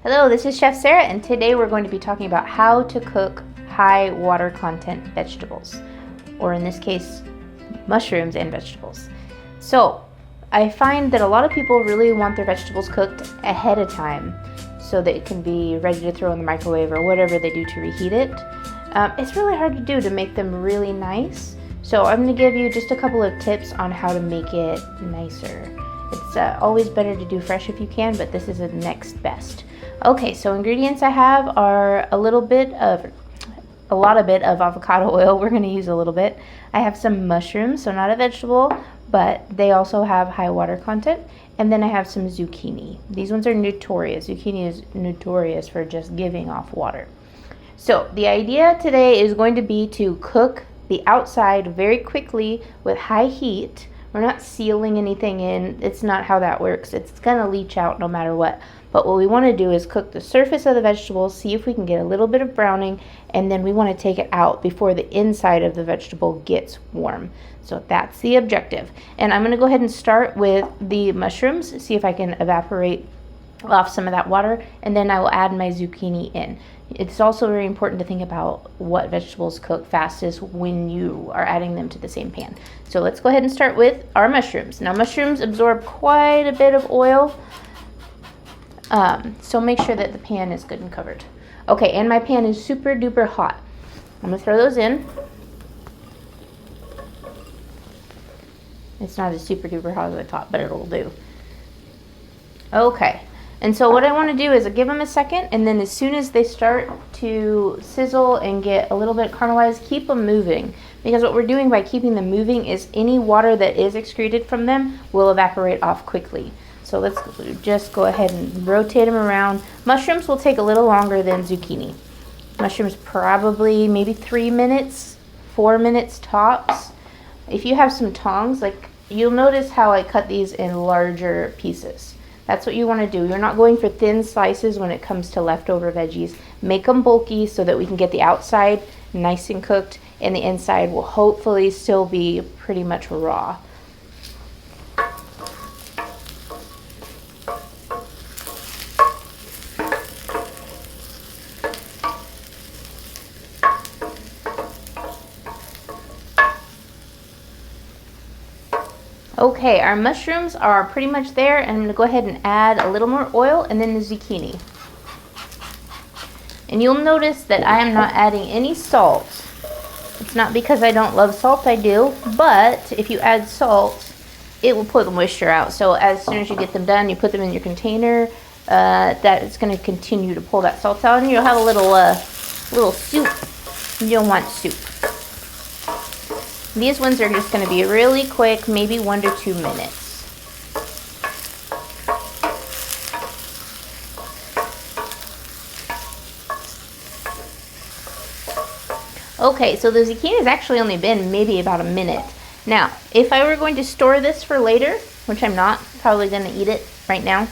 Hello, this is Chef Sarah, and today we're going to be talking about how to cook high water content vegetables, or in this case, mushrooms and vegetables. So, I find that a lot of people really want their vegetables cooked ahead of time so that it can be ready to throw in the microwave or whatever they do to reheat it. It's really hard to do to make them really nice, so I'm going to give you just a couple of tips on how to make it nicer. It's always better to do fresh if you can, but this is the next best. Okay, so ingredients I have are a lot of avocado oil. We're going to use a little bit. I have some mushrooms, so not a vegetable, but they also have high water content. And then I have some zucchini. These ones are notorious. Zucchini is notorious for just giving off water. So the idea today is going to be to cook the outside very quickly with high heat. We're not sealing anything in. It's not how that works. It's going to leach out no matter what. But what we want to do is cook the surface of the vegetables, see if we can get a little bit of browning, and then we want to take it out before the inside of the vegetable gets warm. So that's the objective. And I'm going to go ahead and start with the mushrooms, see if I can evaporate off some of that water, and then I will add my zucchini in. It's also very important to think about what vegetables cook fastest when you are adding them to the same pan. So let's go ahead and start with our mushrooms. Now mushrooms absorb quite a bit of oil, so make sure that the pan is good and covered. Okay, and my pan is super duper hot. I'm gonna throw those in. It's not as super duper hot as I thought, but it'll do. Okay, and so what I want to do is give them a second, and then as soon as they start to sizzle and get a little bit caramelized, keep them moving. Because what we're doing by keeping them moving is any water that is excreted from them will evaporate off quickly. So let's just go ahead and rotate them around. Mushrooms will take a little longer than zucchini. Mushrooms probably maybe 3 minutes, 4 minutes tops. If you have some tongs, like you'll notice how I cut these in larger pieces. That's what you want to do. You're not going for thin slices when it comes to leftover veggies. Make them bulky so that we can get the outside nice and cooked, and the inside will hopefully still be pretty much raw. Okay, our mushrooms are pretty much there, and I'm going to go ahead and add a little more oil and then the zucchini. And you'll notice that I am not adding any salt. It's not because I don't love salt, I do, but if you add salt, it will pull the moisture out. So as soon as you get them done, you put them in your container, that is going to continue to pull that salt out, and you'll have a little soup. You don't want soup. These ones are just going to be really quick, maybe 1 to 2 minutes. Okay, so the zucchini has actually only been maybe about a minute. Now, if I were going to store this for later, which I'm not, probably going to eat it right now,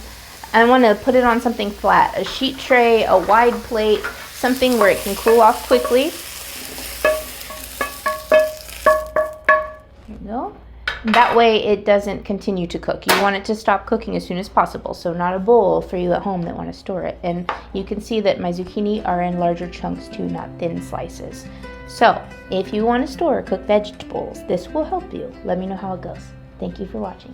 I want to put it on something flat, a sheet tray, a wide plate, something where it can cool off quickly. That way it doesn't continue to cook. You want it to stop cooking as soon as possible, so not a bowl for you at home that want to store it. And you can see that my zucchini are in larger chunks too, not thin slices. So if you want to store cooked vegetables, this will help you. Let me know how it goes. Thank you for watching.